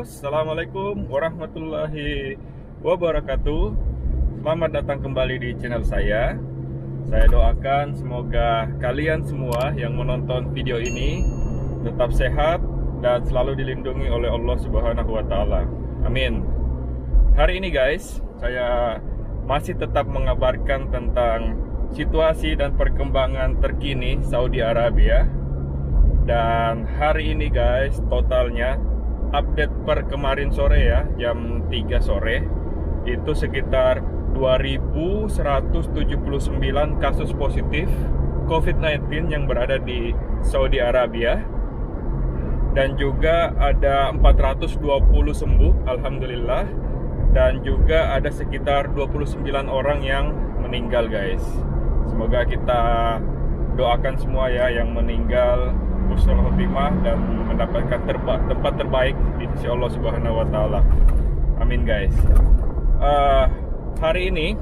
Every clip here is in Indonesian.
Assalamualaikum warahmatullahi wabarakatuh. Selamat datang kembali di channel saya. Saya doakan semoga kalian semua yang menonton video ini tetap sehat dan selalu dilindungi oleh Allah Subhanahu wa Ta'ala. Amin. Hari ini guys, saya masih tetap mengabarkan tentang situasi dan perkembangan terkini Saudi Arabia. Dan hari ini guys, totalnya update per kemarin sore ya, jam 3 sore itu sekitar 2179 kasus positif COVID-19 yang berada di Saudi Arabia, dan juga ada 420 sembuh alhamdulillah, dan juga ada sekitar 29 orang yang meninggal guys. Semoga kita doakan semua ya yang meninggal husnul khotimah dan mendapatkan tempat terbaik di sisi Allah Subhanahu wa Ta'ala. Amin guys. Hari ini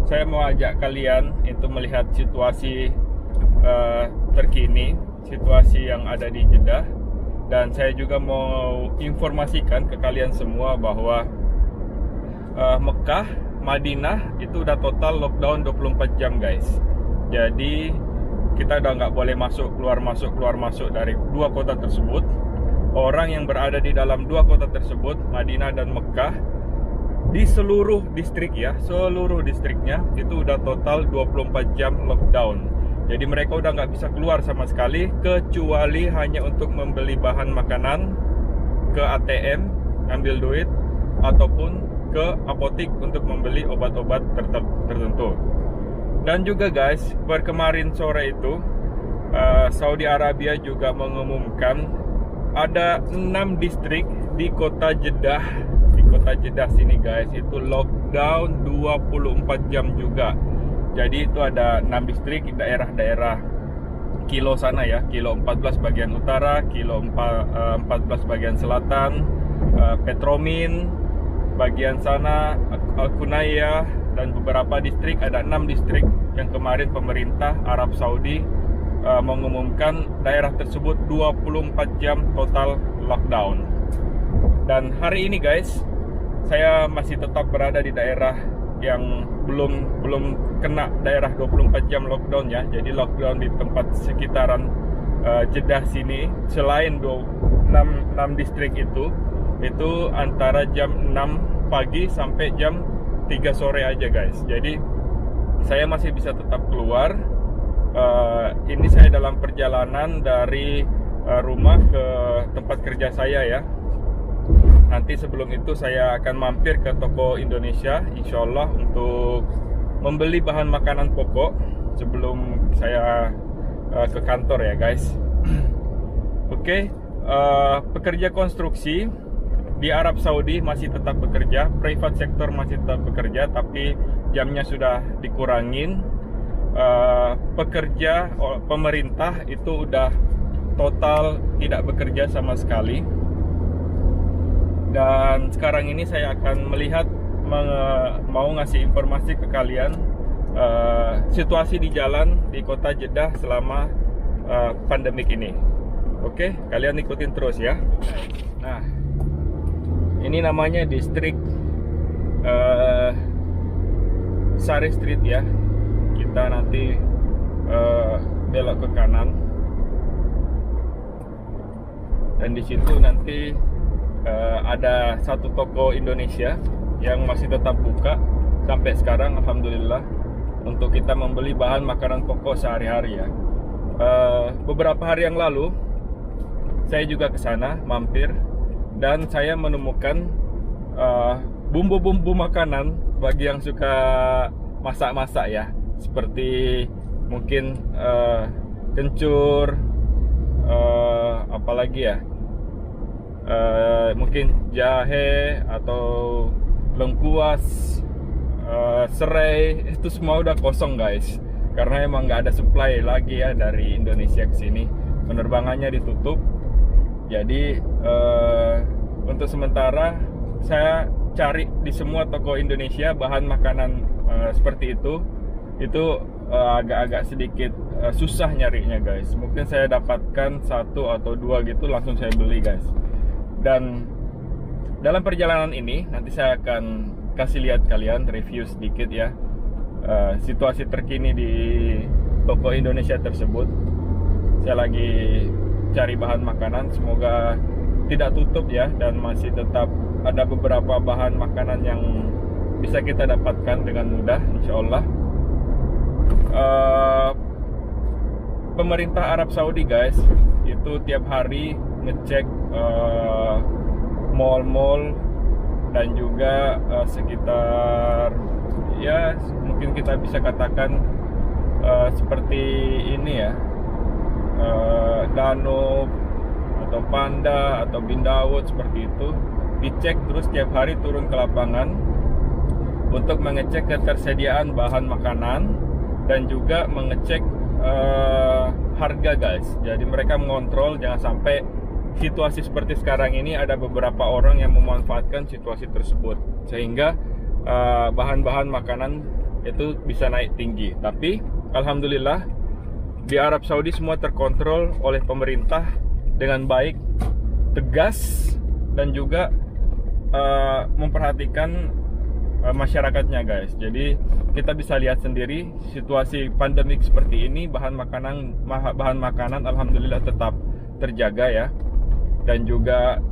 saya mau ajak kalian itu melihat situasi terkini, situasi yang ada di Jeddah, dan saya juga mau informasikan ke kalian semua bahwa Mekah, Madinah itu udah total lockdown 24 jam guys. Jadi kita udah nggak boleh keluar masuk dari dua kota tersebut. Orang yang berada di dalam dua kota tersebut, Madinah dan Mekah, di seluruh distrik ya, seluruh distriknya itu udah total 24 jam lockdown. Jadi mereka udah nggak bisa keluar sama sekali, kecuali hanya untuk membeli bahan makanan, ke ATM ngambil duit, ataupun ke apotik untuk membeli obat-obat tertentu. Dan juga guys, per kemarin sore itu Saudi Arabia juga mengumumkan ada 6 distrik di kota Jeddah. Di kota Jeddah sini guys, itu lockdown 24 jam juga. Jadi itu ada 6 distrik di daerah-daerah kilo sana ya, kilo 14 bagian utara, kilo 14 bagian selatan, Petromin bagian sana, Al-Kunayah, dan beberapa distrik. Ada 6 distrik yang kemarin pemerintah Arab Saudi mengumumkan daerah tersebut 24 jam total lockdown. Dan hari ini guys, saya masih tetap berada di daerah yang belum kena daerah 24 jam lockdown ya. Jadi lockdown di tempat sekitaran Jeddah sini, selain 6 distrik itu antara jam 6 pagi sampai jam 3 sore aja guys. Jadi saya masih bisa tetap keluar. Ini saya dalam perjalanan dari rumah ke tempat kerja saya ya. Nanti sebelum itu saya akan mampir ke toko Indonesia insyaallah untuk membeli bahan makanan pokok sebelum saya ke kantor ya guys. Oke, pekerja konstruksi di Arab Saudi masih tetap bekerja, private sector masih tetap bekerja, tapi jamnya sudah dikurangin. Pekerja pemerintah itu udah total tidak bekerja sama sekali. Dan sekarang ini saya akan melihat, mau ngasih informasi ke kalian situasi di jalan di kota Jeddah selama pandemik ini. Oke, kalian ikutin terus ya. Nah, ini namanya distrik Sari Street ya. Kita nanti belok ke kanan, dan di situ nanti ada satu toko Indonesia yang masih tetap buka sampai sekarang alhamdulillah, untuk kita membeli bahan makanan pokok sehari-hari ya. Beberapa hari yang lalu saya juga ke sana mampir, dan saya menemukan bumbu-bumbu makanan bagi yang suka masak-masak ya, seperti mungkin kencur, apalagi ya, mungkin jahe atau lengkuas, serai, itu semua udah kosong guys, karena emang nggak ada supply lagi ya dari Indonesia ke sini. Penerbangannya ditutup. Jadi untuk sementara saya cari di semua toko Indonesia bahan makanan seperti itu agak-agak sedikit susah nyarinya guys. Mungkin saya dapatkan 1 atau 2 gitu langsung saya beli guys. Dan dalam perjalanan ini nanti saya akan kasih lihat kalian review sedikit ya, situasi terkini di toko Indonesia tersebut. Saya lagi cari bahan makanan, semoga tidak tutup ya, dan masih tetap ada beberapa bahan makanan yang bisa kita dapatkan dengan mudah, insya Allah. Pemerintah Arab Saudi guys, itu tiap hari ngecek mall-mall dan juga sekitar, ya mungkin kita bisa katakan seperti ini ya, Danube atau Panda atau Bin Daud, seperti itu. Dicek terus tiap hari, turun ke lapangan untuk mengecek ketersediaan bahan makanan dan juga mengecek harga guys. Jadi mereka mengontrol jangan sampai situasi seperti sekarang ini ada beberapa orang yang memanfaatkan situasi tersebut sehingga bahan-bahan makanan itu bisa naik tinggi. Tapi alhamdulillah di Arab Saudi semua terkontrol oleh pemerintah dengan baik, tegas, dan juga memperhatikan masyarakatnya guys. Jadi kita bisa lihat sendiri situasi pandemik seperti ini, bahan makanan alhamdulillah tetap terjaga ya, dan juga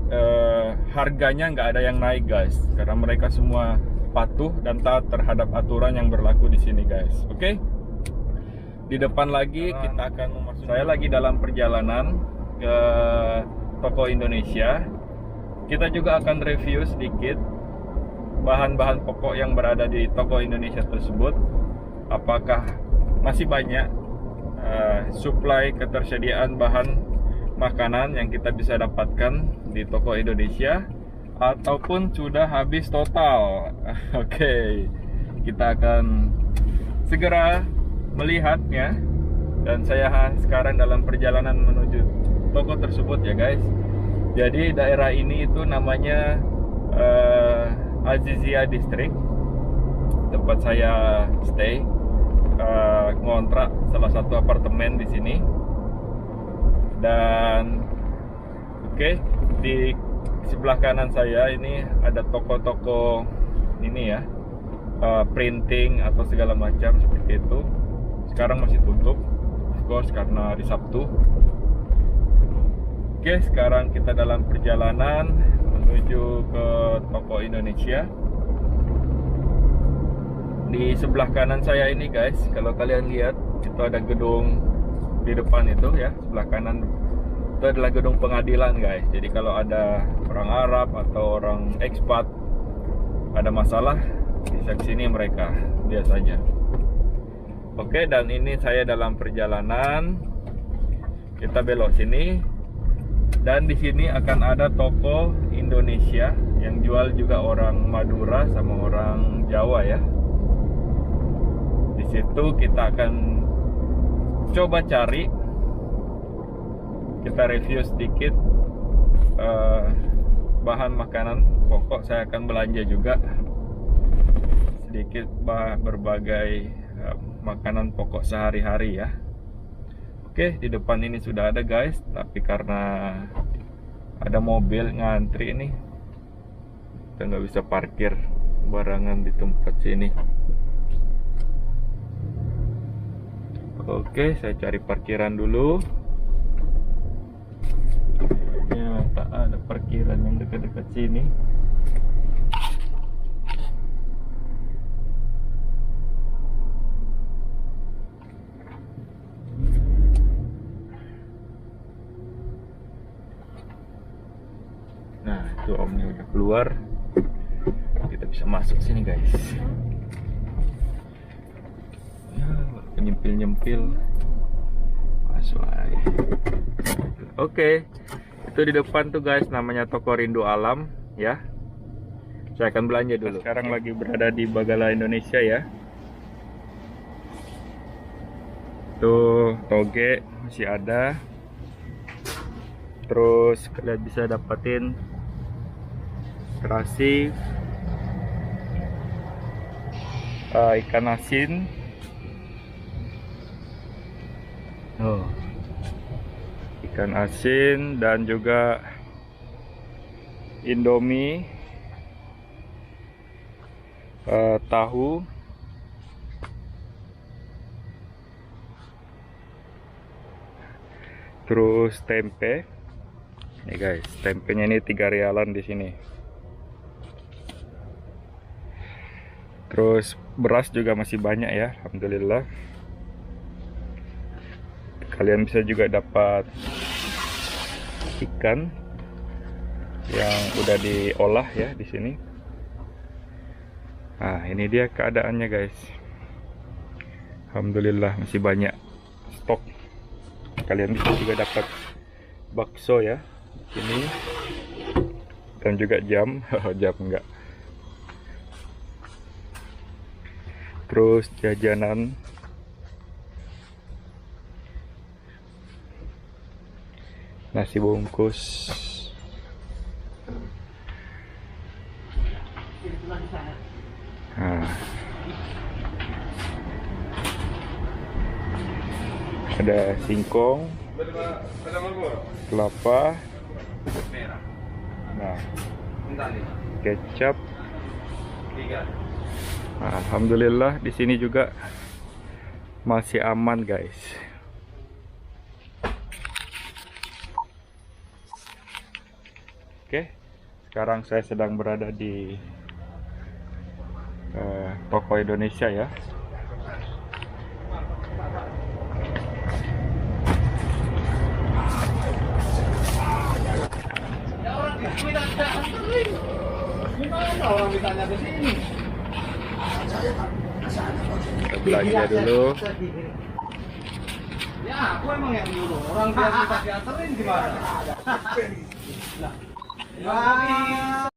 harganya nggak ada yang naik guys, karena mereka semua patuh dan taat terhadap aturan yang berlaku di sini guys. Oke, di depan lagi kita akan memasuki. Saya lagi dalam perjalanan ke toko Indonesia. Kita juga akan review sedikit bahan-bahan pokok yang berada di toko Indonesia tersebut. Apakah masih banyak suplai ketersediaan bahan makanan yang kita bisa dapatkan di toko Indonesia, ataupun sudah habis total. Oke, kita akan segera melihatnya. Dan saya sekarang dalam perjalanan menuju toko tersebut ya guys. Jadi daerah ini itu namanya Azizia District, tempat saya stay, ngontrak salah satu apartemen di sini. Dan oke, di sebelah kanan saya ini ada toko-toko ini ya, printing atau segala macam seperti itu. Sekarang masih tutup, of course, karena hari Sabtu. Oke, sekarang kita dalam perjalanan menuju ke toko Indonesia. Di sebelah kanan saya ini guys, kalau kalian lihat itu ada gedung di depan itu ya, sebelah kanan itu adalah gedung pengadilan guys. Jadi kalau ada orang Arab atau orang ekspat ada masalah, bisa kesini mereka biasanya. Oke, dan ini saya dalam perjalanan, kita belok sini. Dan di sini akan ada toko Indonesia yang jual juga orang Madura sama orang Jawa ya. Di situ kita akan coba cari, kita review sedikit bahan makanan pokok. Saya akan belanja juga sedikit berbagai makanan pokok sehari-hari ya. Oke, di depan ini sudah ada guys, tapi karena ada mobil ngantri ini, kita nggak bisa parkir barangan di tempat sini. Oke, saya cari parkiran dulu. Ya, tak ada parkiran yang dekat-dekat sini. Nah, itu omnya udah keluar. Kita bisa masuk sini guys. Ya, penyempil-nyempil. Masuk aja. Oke, itu di depan tuh guys, namanya toko Rindu Alam ya. Saya akan belanja dulu. Sekarang lagi berada di Bagala Indonesia ya. Tuh toge masih ada. Terus kalian bisa dapatin terasi, ikan asin, ikan asin, dan juga Indomie tahu, terus tempe. Nih guys, tempenya ini 3 rialan di sini. Terus beras juga masih banyak ya, alhamdulillah. Kalian bisa juga dapat ikan yang udah diolah ya di sini. Nah, ini dia keadaannya guys. Alhamdulillah masih banyak stok. Kalian bisa juga dapat bakso ya ini, dan juga jam. Jam enggak. Terus jajanan, nasi bungkus, nah, ada singkong, kelapa, nah, kecap. Nah, alhamdulillah di sini juga masih aman guys. Oke, sekarang saya sedang berada di toko Indonesia ya. Gimana orang ditanya ke sini? Kita belanja dulu. Ya, aku emang yang nyuruh. Orang biar kita dianterin gimana? Nah,